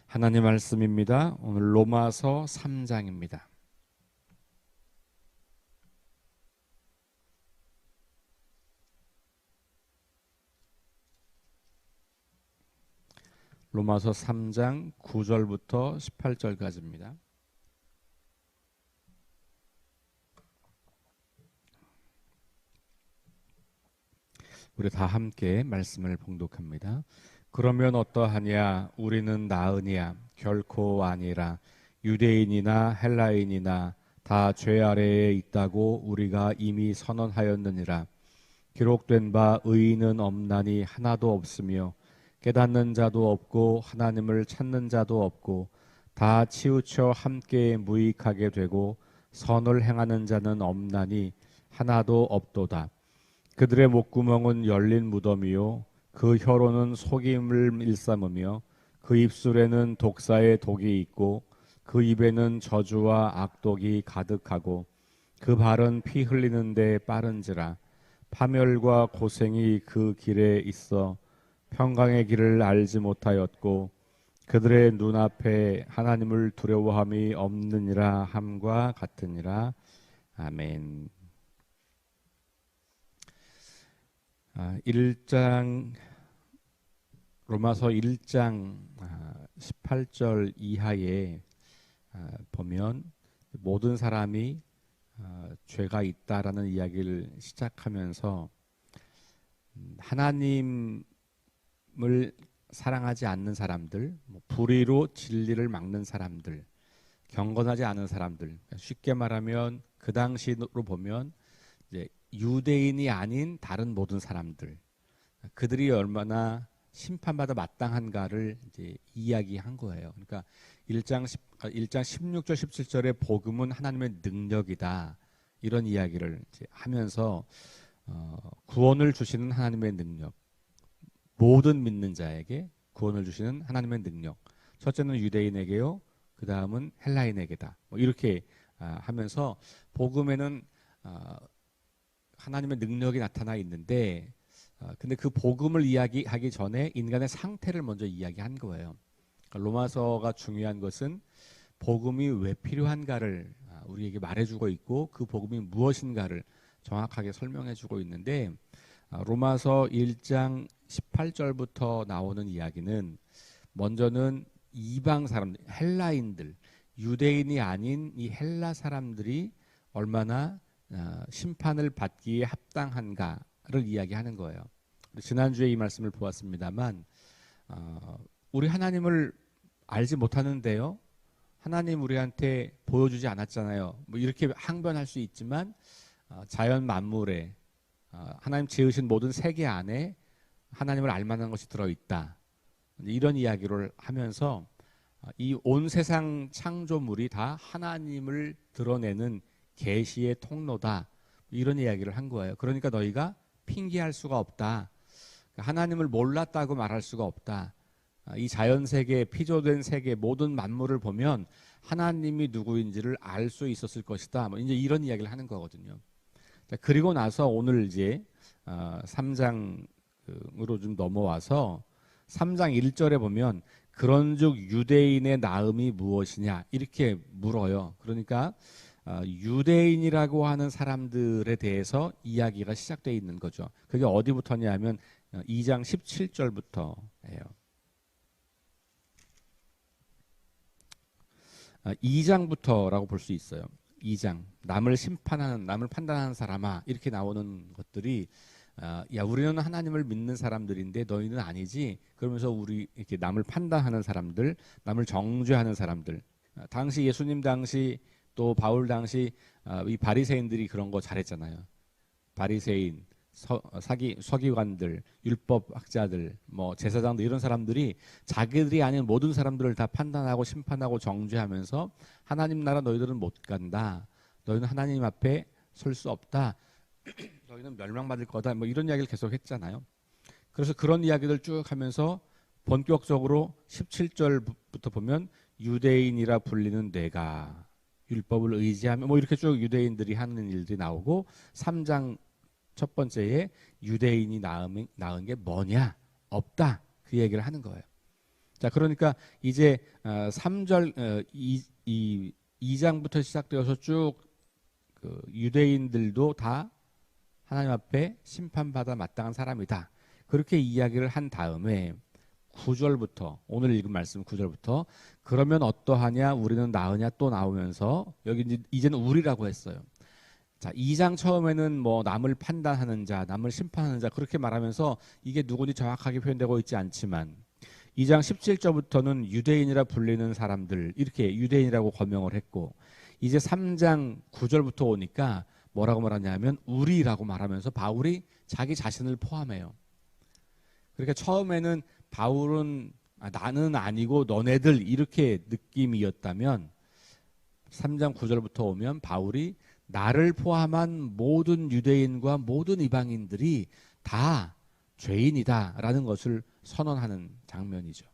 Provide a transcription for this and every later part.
하나님 말씀입니다. 오늘 로마서 3장입니다. 로마서 3장 9절부터 18절까지입니다. 우리 다 함께 말씀을 봉독합니다. 그러면 어떠하냐? 우리는 나으냐? 결코 아니라. 유대인이나 헬라인이나 다 죄 아래에 있다고 우리가 이미 선언하였느니라. 기록된 바 의인은 없나니 하나도 없으며 깨닫는 자도 없고 하나님을 찾는 자도 없고 다 치우쳐 함께 무익하게 되고 선을 행하는 자는 없나니 하나도 없도다. 그들의 목구멍은 열린 무덤이요 그 혀로는 속임을 일삼으며 그 입술에는 독사의 독이 있고 그 입에는 저주와 악독이 가득하고 그 발은 피 흘리는데 빠른지라. 파멸과 고생이 그 길에 있어 평강의 길을 알지 못하였고 그들의 눈앞에 하나님을 두려워함이 없느니라 함과 같으니라. 아멘. 1장 로마서 1장 18절 이하에 보면 모든 사람이 죄가 있다라는 이야기를 시작하면서 하나님을 사랑하지 않는 사람들, 불의로 진리를 막는 사람들, 경건하지 않은 사람들, 쉽게 말하면 그 당시로 보면 이제 유대인이 아닌 다른 모든 사람들, 그들이 얼마나 심판받아 마땅한가를 이제 이야기한 거예요. 그러니까 1장 16절 17절의 복음은 하나님의 능력이다. 이런 이야기를 이제 하면서 구원을 주시는 하나님의 능력, 모든 믿는 자에게 구원을 주시는 하나님의 능력. 첫째는 유대인에게요, 그 다음은 헬라인에게다. 이렇게 하면서 복음에는 하나님의 능력이 나타나 있는데, 근데 그 복음을 이야기하기 전에 인간의 상태를 먼저 이야기한 거예요. 그러니까 로마서가 중요한 것은 복음이 왜 필요한가를 우리에게 말해주고 있고 그 복음이 무엇인가를 정확하게 설명해주고 있는데, 로마서 1장 18절부터 나오는 이야기는 먼저는 이방 사람들, 헬라인들, 유대인이 아닌 이 헬라 사람들이 얼마나 심판을 받기에 합당한가를 이야기하는 거예요. 지난주에 이 말씀을 보았습니다만 우리 하나님을 알지 못하는데요, 하나님 우리한테 보여주지 않았잖아요. 뭐 이렇게 항변할 수 있지만 자연 만물에 하나님 지으신 모든 세계 안에 하나님을 알만한 것이 들어있다. 이런 이야기를 하면서 이 온 세상 창조물이 다 하나님을 드러내는 계시의 통로다. 이런 이야기를 한 거예요. 그러니까 너희가 핑계할 수가 없다. 하나님을 몰랐다고 말할 수가 없다. 이 자연세계, 피조된 세계, 모든 만물을 보면 하나님이 누구인지를 알 수 있었을 것이다. 뭐 이제 이런 이야기를 하는 거거든요. 그리고 나서 오늘 이제 3장으로 좀 넘어와서 3장 1절에 보면 그런즉 유대인의 나음이 무엇이냐 이렇게 물어요. 그러니까 유대인이라고 하는 사람들에 대해서 이야기가 시작되어 있는 거죠. 그게 어디부터냐 하면 2장 17절부터예요. 2장부터라고 볼 수 있어요. 2장 남을 심판하는, 남을 판단하는 사람아, 이렇게 나오는 것들이 야, 우리는 하나님을 믿는 사람들인데 너희는 아니지. 그러면서 우리 이렇게 남을 판단하는 사람들, 남을 정죄하는 사람들. 당시 예수님 당시 또 바울 당시 이 바리새인들이 그런 거 잘했잖아요. 바리새인, 서기관들, 율법학자들, 뭐 제사장들, 이런 사람들이 자기들이 아닌 모든 사람들을 다 판단하고 심판하고 정죄하면서 하나님 나라 너희들은 못 간다. 너희는 하나님 앞에 설 수 없다. 너희는 멸망받을 거다. 뭐 이런 이야기를 계속 했잖아요. 그래서 그런 이야기들 쭉 하면서 본격적으로 17절부터 보면 유대인이라 불리는 내가 율법을 의지하며 뭐 이렇게 쭉 유대인들이 하는 일들이 나오고, 3장 첫 번째에 유대인이 낳은 게 뭐냐? 없다. 그 얘기를 하는 거예요. 자, 그러니까 이제 3절 2장부터 시작되어서 쭉 그 유대인들도 다 하나님 앞에 심판받아 마땅한 사람이다. 그렇게 이야기를 한 다음에 9절부터 오늘 읽은 말씀 9절부터 그러면 어떠하냐 우리는 나으냐 또 나오면서 여기 이제는 우리라고 했어요. 자, 2장 처음에는 뭐 남을 판단하는 자, 남을 심판하는 자 그렇게 말하면서 이게 누군지 정확하게 표현되고 있지 않지만 2장 17절부터는 유대인이라 불리는 사람들 이렇게 유대인이라고 거명을 했고 이제 3장 9절부터 오니까 뭐라고 말하냐면 우리라고 말하면서 바울이 자기 자신을 포함해요. 그러니까 처음에는 바울은 나는 아니고 너네들 이렇게 느낌이었다면 3장 9절부터 오면 바울이 나를 포함한 모든 유대인과 모든 이방인들이 다 죄인이다라는 것을 선언하는 장면이죠.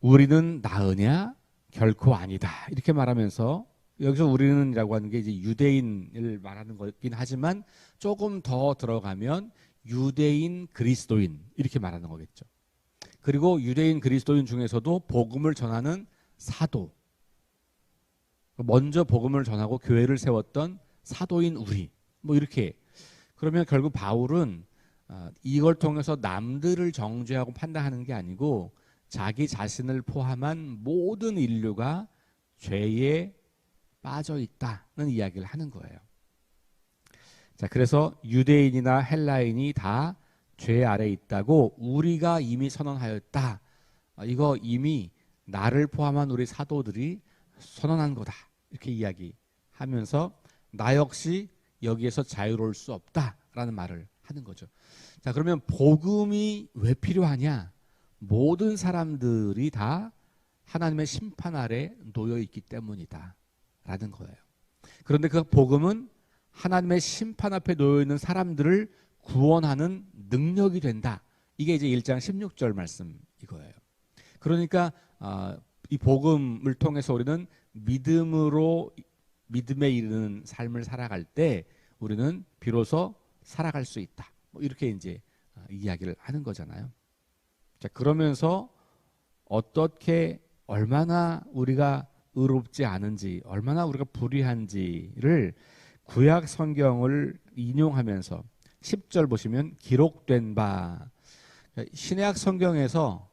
우리는 나으냐? 결코 아니다. 이렇게 말하면서 여기서 우리는이라고 하는 게 이제 유대인을 말하는 거긴 하지만 조금 더 들어가면 유대인 그리스도인 이렇게 말하는 거겠죠. 그리고 유대인 그리스도인 중에서도 복음을 전하는 사도, 먼저 복음을 전하고 교회를 세웠던 사도인 우리, 뭐 이렇게. 그러면 결국 바울은 이걸 통해서 남들을 정죄하고 판단하는 게 아니고 자기 자신을 포함한 모든 인류가 죄에 빠져 있다는 이야기를 하는 거예요. 자, 그래서 유대인이나 헬라인이 다 죄 아래 있다고 우리가 이미 선언하였다. 이거 이미 나를 포함한 우리 사도들이 선언한 거다. 이렇게 이야기하면서 나 역시 여기에서 자유로울 수 없다라는 말을 하는 거죠. 자, 그러면 복음이 왜 필요하냐? 모든 사람들이 다 하나님의 심판 아래 놓여 있기 때문이다 라는 거예요. 그런데 그 복음은 하나님의 심판 앞에 놓여 있는 사람들을 구원하는 능력이 된다. 이게 이제 1장 16절 말씀 이거예요. 그러니까 이 복음을 통해서 우리는 믿음으로 믿음에 이르는 삶을 살아갈 때 우리는 비로소 살아갈 수 있다. 뭐 이렇게 이제 이야기를 하는 거잖아요. 자, 그러면서 어떻게 얼마나 우리가 의롭지 않은지, 얼마나 우리가 불의한지를 구약 성경을 인용하면서 10절 보시면 기록된 바, 신약 성경에서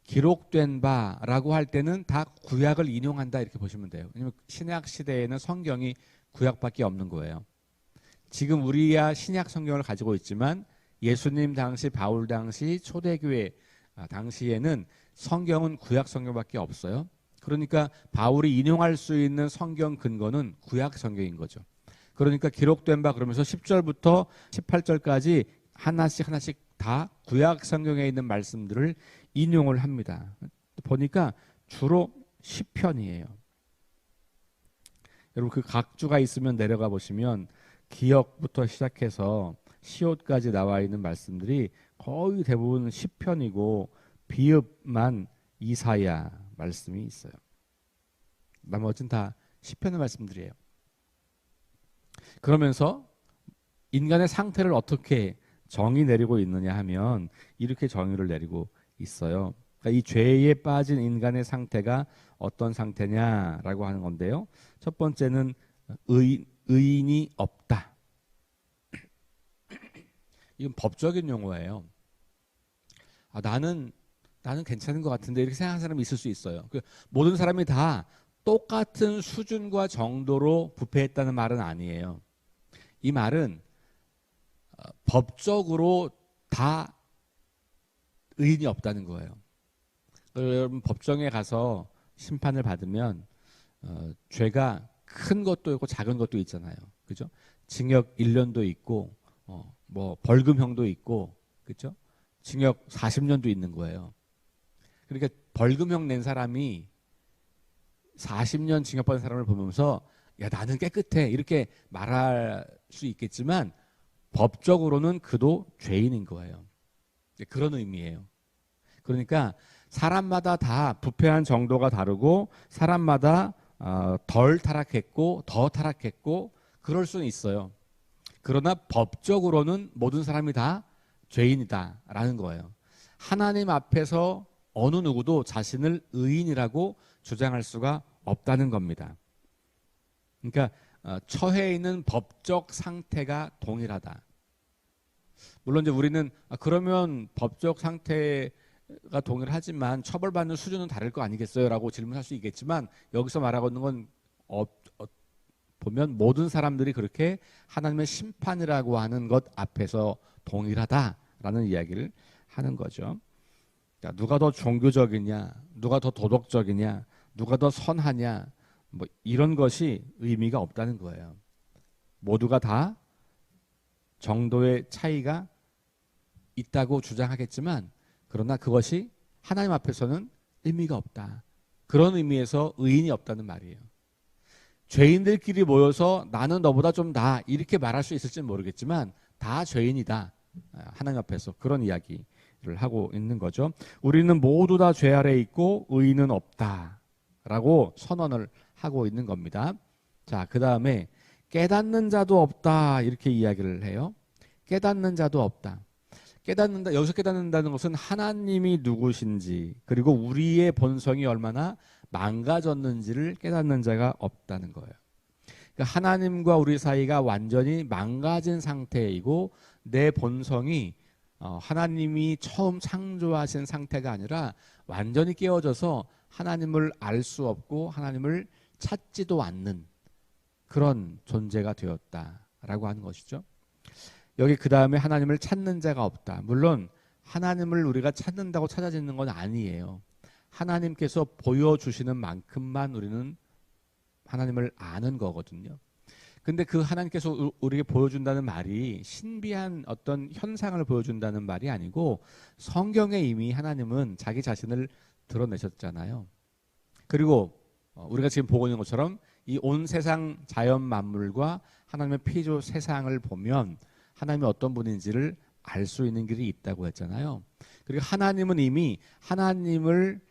기록된 바라고 할 때는 다 구약을 인용한다 이렇게 보시면 돼요. 왜냐하면 신약 시대에는 성경이 구약밖에 없는 거예요. 지금 우리야 신약 성경을 가지고 있지만 예수님 당시, 바울 당시, 초대교회 당시에는 성경은 구약 성경밖에 없어요. 그러니까 바울이 인용할 수 있는 성경 근거는 구약 성경인 거죠. 그러니까 기록된 바 그러면서 10절부터 18절까지 하나씩 다 구약 성경에 있는 말씀들을 인용을 합니다. 보니까 주로 시편이에요. 여러분 그 각주가 있으면 내려가 보시면 기역부터 시작해서 시옷까지 나와 있는 말씀들이 거의 대부분 시편이고 비읍만 이사야 말씀이 있어요. 나머지는 다 시편의 말씀들이에요. 그러면서 인간의 상태를 어떻게 정의 내리고 있느냐 하면 이렇게 정의를 내리고 있어요. 그러니까 이 죄에 빠진 인간의 상태가 어떤 상태냐라고 하는 건데요. 첫 번째는 의인이 없다. 이건 법적인 용어예요. 나는 괜찮은 것 같은데 이렇게 생각하는 사람이 있을 수 있어요. 모든 사람이 다 똑같은 수준과 정도로 부패했다는 말은 아니에요. 이 말은 법적으로 다 의인이 없다는 거예요. 여러분 법정에 가서 심판을 받으면 죄가 큰 것도 있고 작은 것도 있잖아요. 그죠? 징역 1년도 있고 뭐 벌금형도 있고 그죠? 징역 40년도 있는 거예요. 그러니까 벌금형 낸 사람이 40년 징역받은 사람을 보면서 야 나는 깨끗해 이렇게 말할 수 있겠지만 법적으로는 그도 죄인인 거예요. 그런 의미예요. 그러니까 사람마다 다 부패한 정도가 다르고 사람마다 덜 타락했고 더 타락했고 그럴 수는 있어요. 그러나 법적으로는 모든 사람이 다 죄인이다라는 거예요. 하나님 앞에서 어느 누구도 자신을 의인이라고 주장할 수가 없다는 겁니다. 그러니까 처해 있는 법적 상태가 동일하다. 물론 이제 우리는 그러면 법적 상태가 동일하지만 처벌받는 수준은 다를 거 아니겠어요? 라고 질문할 수 있겠지만 여기서 말하고 있는 건 보면 모든 사람들이 그렇게 하나님의 심판이라고 하는 것 앞에서 동일하다라는 이야기를 하는 거죠. 그러니까 누가 더 종교적이냐, 누가 더 도덕적이냐, 누가 더 선하냐, 뭐 이런 것이 의미가 없다는 거예요. 모두가 다 정도의 차이가 있다고 주장하겠지만 그러나 그것이 하나님 앞에서는 의미가 없다. 그런 의미에서 의인이 없다는 말이에요. 죄인들끼리 모여서 나는 너보다 좀 나아 이렇게 말할 수 있을지는 모르겠지만 다 죄인이다. 하나님 앞에서 그런 이야기를 하고 있는 거죠. 우리는 모두 다 죄 아래 있고 의인은 없다라고 선언을 하고 있는 겁니다. 자, 그 다음에 깨닫는 자도 없다 이렇게 이야기를 해요. 깨닫는 자도 없다. 깨닫는다, 여기서 깨닫는다는 것은 하나님이 누구신지 그리고 우리의 본성이 얼마나 망가졌는지를 깨닫는 자가 없다는 거예요. 그러니까 하나님과 우리 사이가 완전히 망가진 상태이고 내 본성이 하나님이 처음 창조하신 상태가 아니라 완전히 깨어져서 하나님을 알 수 없고 하나님을 찾지도 않는 그런 존재가 되었다라고 하는 것이죠. 여기 그 다음에 하나님을 찾는 자가 없다. 물론 하나님을 우리가 찾는다고 찾아지는 건 아니에요. 하나님께서 보여주시는 만큼만 우리는 하나님을 아는 거거든요. 근데 그 하나님께서 우리에게 보여준다는 말이 신비한 어떤 현상을 보여준다는 말이 아니고 성경에 이미 하나님은 자기 자신을 드러내셨잖아요. 그리고 우리가 지금 보고 있는 것처럼 이 온 세상 자연 만물과 하나님의 피조 세상을 보면 하나님이 어떤 분인지를 알 수 있는 길이 있다고 했잖아요. 그리고 하나님은 이미 하나님을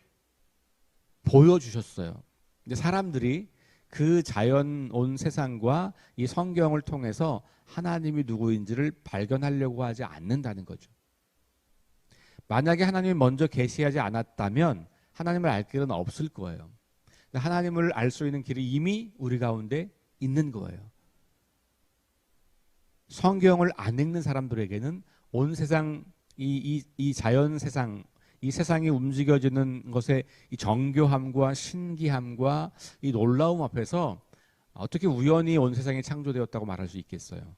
보여주셨어요. 근데 사람들이 그 자연 온 세상과 이 성경을 통해서 하나님이 누구인지를 발견하려고 하지 않는다는 거죠. 만약에 하나님이 먼저 계시하지 않았다면 하나님을 알 길은 없을 거예요. 하나님을 알 수 있는 길이 이미 우리 가운데 있는 거예요. 성경을 안 읽는 사람들에게는 온 세상 이 자연 세상 이 세상이 움직여지는 것의 이 정교함과 신기함과 이 놀라움 앞에서 어떻게 우연히 온 세상이 창조되었다고 말할 수 있겠어요?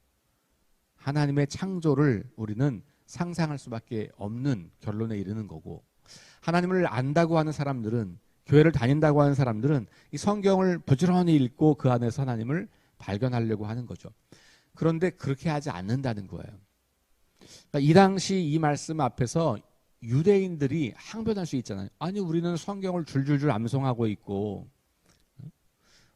하나님의 창조를 우리는 상상할 수밖에 없는 결론에 이르는 거고 하나님을 안다고 하는 사람들은 교회를 다닌다고 하는 사람들은 이 성경을 부지런히 읽고 그 안에서 하나님을 발견하려고 하는 거죠. 그런데 그렇게 하지 않는다는 거예요. 그러니까 이 당시 이 말씀 앞에서 유대인들이 항변할 수 있잖아요. 아니 우리는 성경을 줄줄줄 암송하고 있고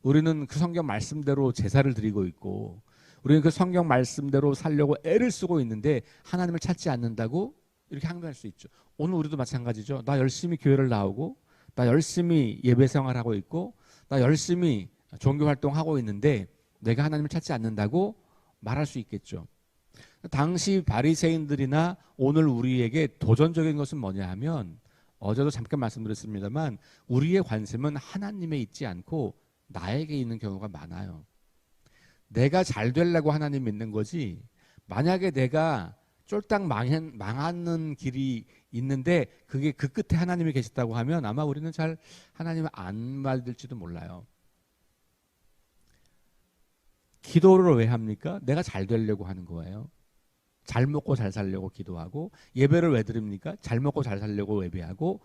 우리는 그 성경 말씀대로 제사를 드리고 있고 우리는 그 성경 말씀대로 살려고 애를 쓰고 있는데 하나님을 찾지 않는다고 이렇게 항변할 수 있죠. 오늘 우리도 마찬가지죠. 나 열심히 교회를 나오고 나 열심히 예배 생활하고 있고 나 열심히 종교 활동하고 있는데 내가 하나님을 찾지 않는다고 말할 수 있겠죠. 당시 바리새인들이나 오늘 우리에게 도전적인 것은 뭐냐 하면 어제도 잠깐 말씀드렸습니다만 우리의 관심은 하나님에 있지 않고 나에게 있는 경우가 많아요. 내가 잘 되려고 하나님 믿는 거지 만약에 내가 쫄딱 망하는 길이 있는데 그게 그 끝에 하나님이 계시다고 하면 아마 우리는 잘 하나님을 안 받을지도 몰라요. 기도를 왜 합니까? 내가 잘 되려고 하는 거예요. 잘 먹고 잘 살려고 기도하고 예배를 왜 드립니까? 잘 먹고 잘 살려고 예배하고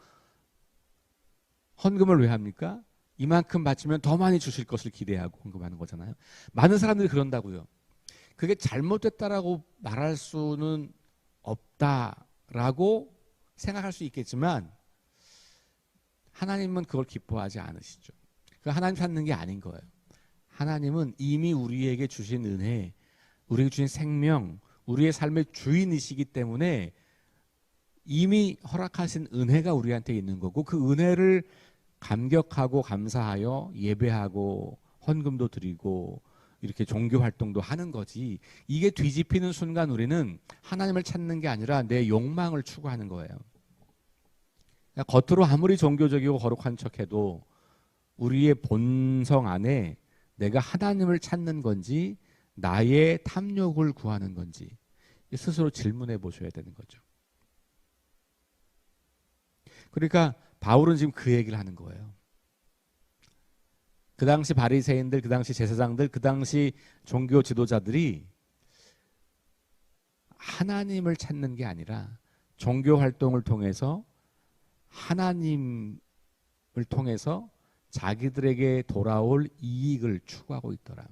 헌금을 왜 합니까? 이만큼 바치면 더 많이 주실 것을 기대하고 헌금하는 거잖아요. 많은 사람들이 그런다고요. 그게 잘못됐다라고 말할 수는 없다라고 생각할 수 있겠지만 하나님은 그걸 기뻐하지 않으시죠. 그 하나님 찾는 게 아닌 거예요. 하나님은 이미 우리에게 주신 은혜, 우리에게 주신 생명, 우리의 삶의 주인이시기 때문에 이미 허락하신 은혜가 우리한테 있는 거고 그 은혜를 감격하고 감사하여 예배하고 헌금도 드리고 이렇게 종교 활동도 하는 거지. 이게 뒤집히는 순간 우리는 하나님을 찾는 게 아니라 내 욕망을 추구하는 거예요. 겉으로 아무리 종교적이고 거룩한 척해도 우리의 본성 안에 내가 하나님을 찾는 건지 나의 탐욕을 구하는 건지 스스로 질문해 보셔야 되는 거죠. 그러니까 바울은 지금 그 얘기를 하는 거예요. 그 당시 바리새인들, 그 당시 제사장들, 그 당시 종교 지도자들이 하나님을 찾는 게 아니라 종교 활동을 통해서 하나님을 통해서 자기들에게 돌아올 이익을 추구하고 있더라.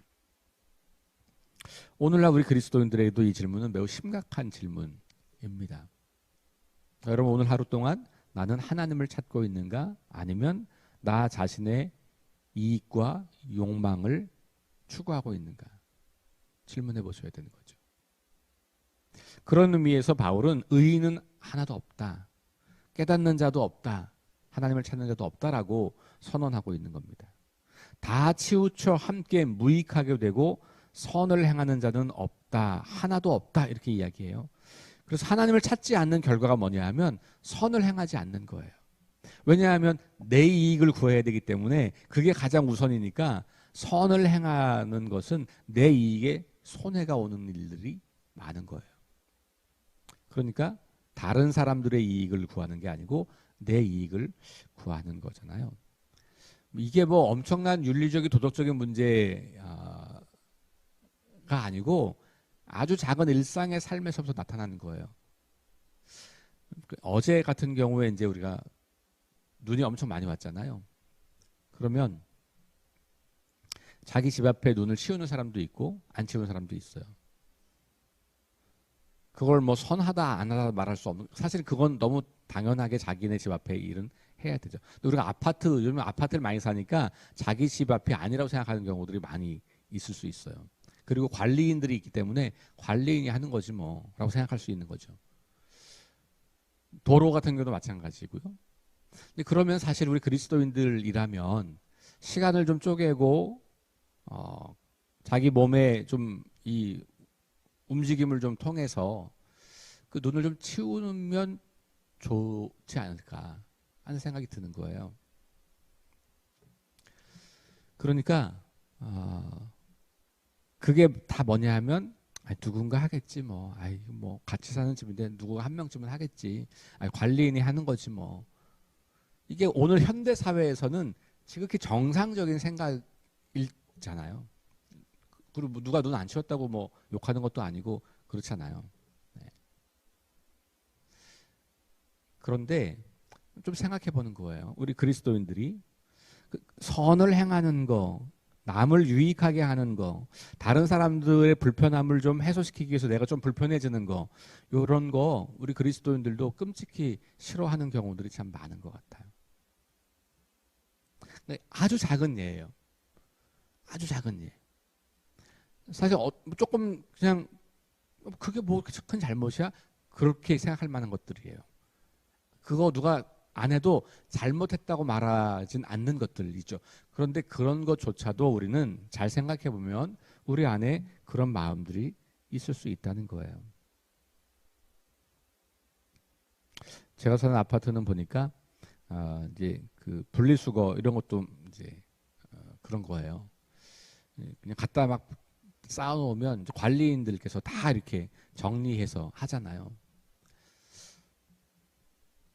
오늘날 우리 그리스도인들에게도 이 질문은 매우 심각한 질문입니다. 여러분, 오늘 하루 동안 나는 하나님을 찾고 있는가? 아니면 나 자신의 이익과 욕망을 추구하고 있는가? 질문해 보셔야 되는 거죠. 그런 의미에서 바울은 의인은 하나도 없다. 깨닫는 자도 없다. 하나님을 찾는 자도 없다라고 선언하고 있는 겁니다. 다 치우쳐 함께 무익하게 되고 선을 행하는 자는 없다. 하나도 없다. 이렇게 이야기해요. 그래서 하나님을 찾지 않는 결과가 뭐냐 하면 선을 행하지 않는 거예요. 왜냐하면 내 이익을 구해야 되기 때문에 그게 가장 우선이니까 선을 행하는 것은 내 이익에 손해가 오는 일들이 많은 거예요. 그러니까 다른 사람들의 이익을 구하는 게 아니고 내 이익을 구하는 거잖아요. 이게 뭐 엄청난 윤리적인 도덕적인 문제가 아니고 아주 작은 일상의 삶에서부터 나타나는 거예요. 어제 같은 경우에 이제 우리가 눈이 엄청 많이 왔잖아요. 그러면 자기 집 앞에 눈을 치우는 사람도 있고 안 치우는 사람도 있어요. 그걸 뭐 선하다 안 하다 말할 수 없는, 사실 그건 너무 당연하게 자기네 집 앞에 일은 해야 되죠. 근데 우리가 요즘 아파트를 많이 사니까 자기 집 앞이 아니라고 생각하는 경우들이 많이 있을 수 있어요. 그리고 관리인들이 있기 때문에 관리인이 하는 거지 뭐 라고 생각할 수 있는 거죠. 도로 같은 경우도 마찬가지고요. 근데 그러면 사실 우리 그리스도인들이라면 시간을 좀 쪼개고 자기 몸에 좀 이 움직임을 좀 통해서 그 눈을 좀 치우면 좋지 않을까 하는 생각이 드는 거예요. 그러니까 그게 다 뭐냐 하면 누군가 하겠지 뭐. 뭐 같이 사는 집인데 누구 한 명쯤은 하겠지. 관리인이 하는 거지 뭐. 이게 오늘 현대 사회에서는 지극히 정상적인 생각이잖아요. 그리고 뭐 누가 눈 안 치웠다고 뭐 욕하는 것도 아니고 그렇잖아요. 네. 그런데 좀 생각해 보는 거예요. 우리 그리스도인들이 선을 행하는 거, 남을 유익하게 하는 거, 다른 사람들의 불편함을 좀 해소시키기 위해서 내가 좀 불편해지는 거, 이런 거 우리 그리스도인들도 끔찍히 싫어하는 경우들이 참 많은 것 같아요. 아주 작은 예예요. 아주 작은 예. 사실 조금 그냥 그게 뭐 큰 잘못이야? 그렇게 생각할 만한 것들이에요. 그거 누가 안 해도 잘못했다고 말하진 않는 것들이죠. 그런데 그런 것조차도 우리는 잘 생각해 보면 우리 안에 그런 마음들이 있을 수 있다는 거예요. 제가 사는 아파트는 보니까 이제 그 분리수거 이런 것도 이제 그런 거예요. 그냥 갖다 막 쌓아놓으면 관리인들께서 다 이렇게 정리해서 하잖아요.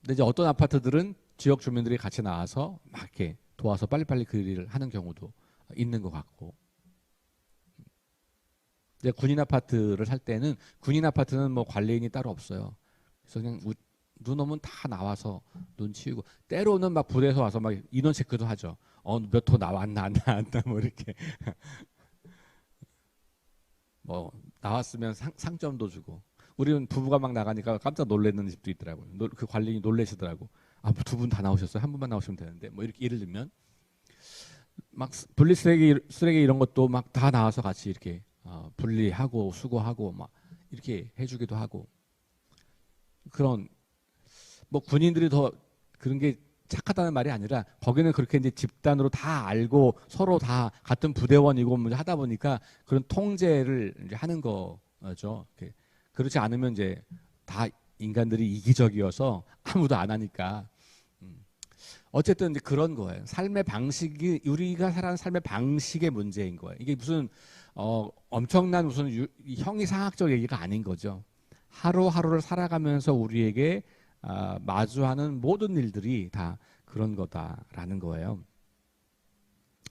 근데 이제 어떤 아파트들은 지역 주민들이 같이 나와서 막 이렇게 도와서 빨리빨리 그 일을 하는 경우도 있는 것 같고. 이제 군인 아파트를 살 때는 군인 아파트는 뭐 관리인이 따로 없어요. 그래서 그냥 눈 오면 다 나와서 눈 치우고, 때로는 막 부대에서 와서 막 인원 체크도 하죠. 몇 호 나왔나 안 나왔나 뭐 이렇게 뭐 나왔으면 상점도 주고. 우리는 부부가 막 나가니까 깜짝 놀라는 집도 있더라고요. 그 관리인이 놀라시더라고. 두 분 다 나오셨어요? 한 분만 나오시면 되는데. 뭐 이렇게 예를 들면 막 분리 쓰레기 이런 것도 막 다 나와서 같이 이렇게 분리하고 수거하고 막 이렇게 해주기도 하고. 그런 뭐 군인들이 더 그런 게 착하다는 말이 아니라 거기는 그렇게 이제 집단으로 다 알고 서로 다 같은 부대원이고 뭐 하다 보니까 그런 통제를 이제 하는 거죠. 그렇지 않으면 이제 다 인간들이 이기적이어서 아무도 안 하니까 어쨌든 이제 그런 거예요. 삶의 방식이 우리가 살아가는 삶의 방식의 문제인 거예요. 이게 무슨 엄청난 무슨 형이상학적 얘기가 아닌 거죠. 하루하루를 살아가면서 우리에게 마주하는 모든 일들이 다 그런 거다라는 거예요.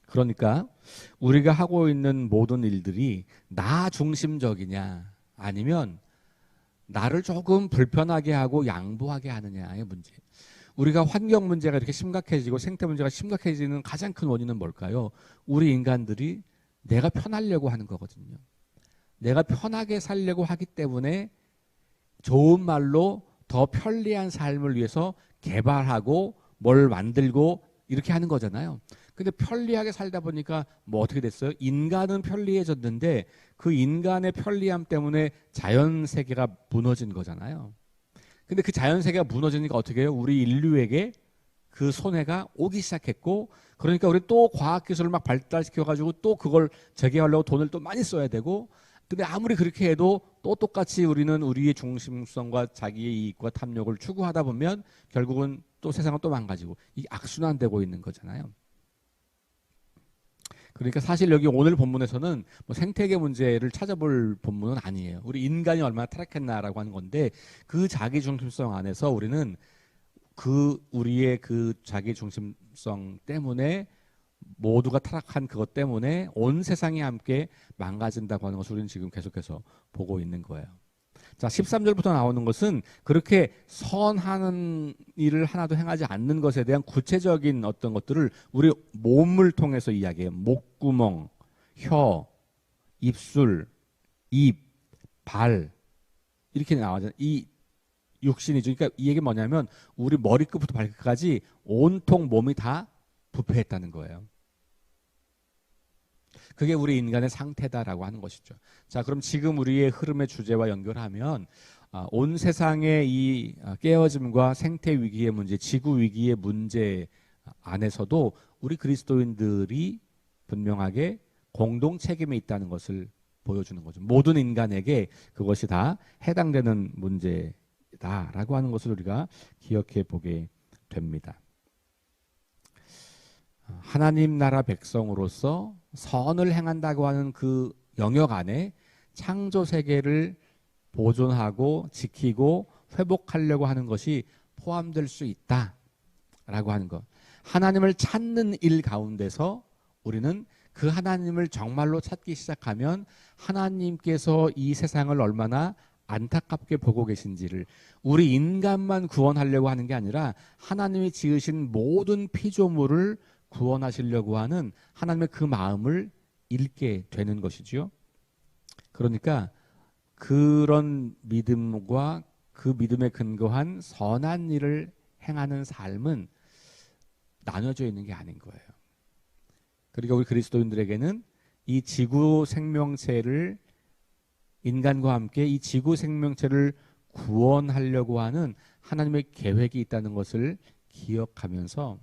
그러니까 우리가 하고 있는 모든 일들이 나 중심적이냐 아니면 나를 조금 불편하게 하고 양보하게 하느냐의 문제. 우리가 환경 문제가 이렇게 심각해지고 생태 문제가 심각해지는 가장 큰 원인은 뭘까요? 우리 인간들이 내가 편하려고 하는 거거든요. 내가 편하게 살려고 하기 때문에 좋은 말로 더 편리한 삶을 위해서 개발하고 뭘 만들고 이렇게 하는 거잖아요. 근데 편리하게 살다 보니까 뭐 어떻게 됐어요? 인간은 편리해졌는데 그 인간의 편리함 때문에 자연 세계가 무너진 거잖아요. 근데 그 자연 세계가 무너지니까 어떻게 해요? 우리 인류에게 그 손해가 오기 시작했고, 그러니까 우리 또 과학기술을 막 발달시켜가지고 또 그걸 재개하려고 돈을 또 많이 써야 되고, 근데 아무리 그렇게 해도 또 똑같이 우리는 우리의 중심성과 자기의 이익과 탐욕을 추구하다 보면 결국은 또 세상은 또 망가지고 이 악순환되고 있는 거잖아요. 그러니까 사실 여기 오늘 본문에서는 뭐 생태계 문제를 찾아볼 본문은 아니에요. 우리 인간이 얼마나 타락했나라고 하는 건데 그 자기 중심성 안에서 우리는 그 우리의 그 자기 중심성 때문에 모두가 타락한 그것 때문에 온 세상이 함께 망가진다고 하는 것을 우리는 지금 계속해서 보고 있는 거예요. 자, 13절부터 나오는 것은 그렇게 선하는 일을 하나도 행하지 않는 것에 대한 구체적인 어떤 것들을 우리 몸을 통해서 이야기해요. 목구멍, 혀, 입술, 입, 발 이렇게 나와요. 이 육신이죠. 그러니까 이 얘기 뭐냐면 우리 머리끝부터 발끝까지 온통 몸이 다 부패했다는 거예요. 그게 우리 인간의 상태다라고 하는 것이죠. 자, 그럼 지금 우리의 흐름의 주제와 연결하면 온 세상의 이 깨어짐과 생태 위기의 문제, 지구 위기의 문제 안에서도 우리 그리스도인들이 분명하게 공동 책임이 있다는 것을 보여주는 거죠. 모든 인간에게 그것이 다 해당되는 문제다라고 하는 것을 우리가 기억해 보게 됩니다. 하나님 나라 백성으로서 선을 행한다고 하는 그 영역 안에 창조 세계를 보존하고 지키고 회복하려고 하는 것이 포함될 수 있다라고 하는 것. 하나님을 찾는 일 가운데서 우리는 그 하나님을 정말로 찾기 시작하면 하나님께서 이 세상을 얼마나 안타깝게 보고 계신지를 우리 인간만 구원하려고 하는 게 아니라 하나님이 지으신 모든 피조물을 구원하시려고 하는 하나님의 그 마음을 읽게 되는 것이죠. 그러니까 그런 믿음과 그 믿음에 근거한 선한 일을 행하는 삶은 나눠져 있는 게 아닌 거예요. 그러니까 우리 그리스도인들에게는 이 지구 생명체를 인간과 함께 이 지구 생명체를 구원하려고 하는 하나님의 계획이 있다는 것을 기억하면서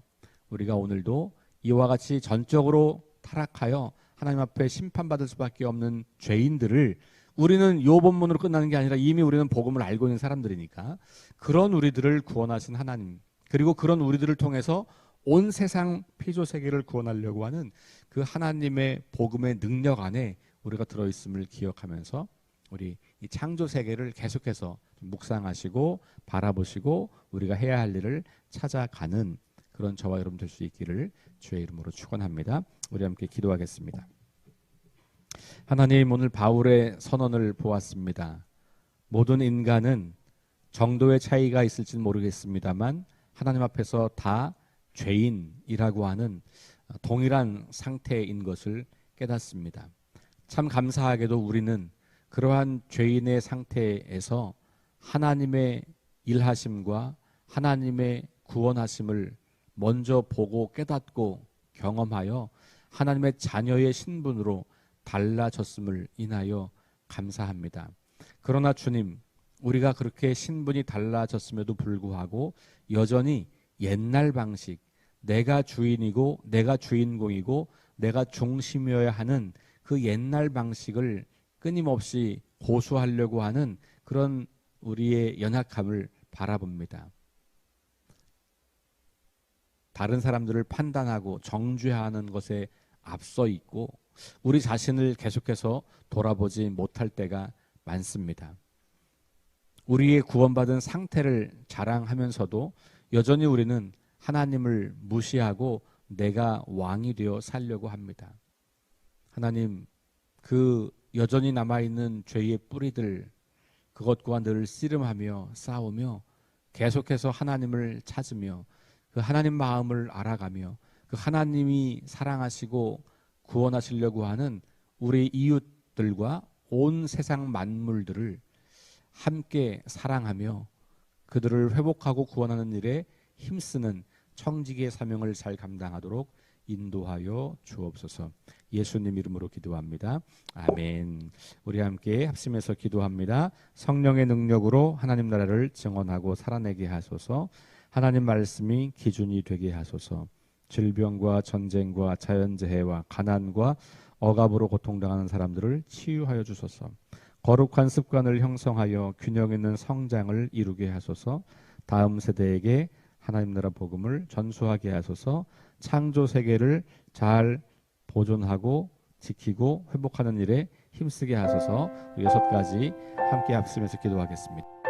우리가 오늘도 이와 같이 전적으로 타락하여 하나님 앞에 심판받을 수밖에 없는 죄인들을 우리는 이 본문으로 끝나는 게 아니라 이미 우리는 복음을 알고 있는 사람들이니까 그런 우리들을 구원하신 하나님 그리고 그런 우리들을 통해서 온 세상 피조 세계를 구원하려고 하는 그 하나님의 복음의 능력 안에 우리가 들어있음을 기억하면서 우리 이 창조 세계를 계속해서 묵상하시고 바라보시고 우리가 해야 할 일을 찾아가는 그런 저와 여러분 될 수 있기를 주의 이름으로 축원합니다. 우리 함께 기도하겠습니다. 하나님, 오늘 바울의 선언을 보았습니다. 모든 인간은 정도의 차이가 있을지는 모르겠습니다만 하나님 앞에서 다 죄인이라고 하는 동일한 상태인 것을 깨닫습니다. 참 감사하게도 우리는 그러한 죄인의 상태에서 하나님의 일하심과 하나님의 구원하심을 먼저 보고 깨닫고 경험하여 하나님의 자녀의 신분으로 달라졌음을 인하여 감사합니다. 그러나 주님, 우리가 그렇게 신분이 달라졌음에도 불구하고 여전히 옛날 방식, 내가 주인이고 내가 주인공이고 내가 중심이어야 하는 그 옛날 방식을 끊임없이 고수하려고 하는 그런 우리의 연약함을 바라봅니다. 다른 사람들을 판단하고 정죄하는 것에 앞서 있고 우리 자신을 계속해서 돌아보지 못할 때가 많습니다. 우리의 구원받은 상태를 자랑하면서도 여전히 우리는 하나님을 무시하고 내가 왕이 되어 살려고 합니다. 하나님, 그 여전히 남아있는 죄의 뿌리들, 그것과 늘 씨름하며 싸우며 계속해서 하나님을 찾으며 그 하나님 마음을 알아가며 그 하나님이 사랑하시고 구원하시려고 하는 우리 이웃들과 온 세상 만물들을 함께 사랑하며 그들을 회복하고 구원하는 일에 힘쓰는 청지기의 사명을 잘 감당하도록 인도하여 주옵소서. 예수님 이름으로 기도합니다. 아멘. 우리 함께 합심해서 기도합니다. 성령의 능력으로 하나님 나라를 증언하고 살아내게 하소서. 하나님 말씀이 기준이 되게 하소서. 질병과 전쟁과 자연재해와 가난과 억압으로 고통당하는 사람들을 치유하여 주소서. 거룩한 습관을 형성하여 균형 있는 성장을 이루게 하소서. 다음 세대에게 하나님 나라 복음을 전수하게 하소서. 창조 세계를 잘 보존하고 지키고 회복하는 일에 힘쓰게 하소서. 우리 6가지 함께 합심해서 기도하겠습니다.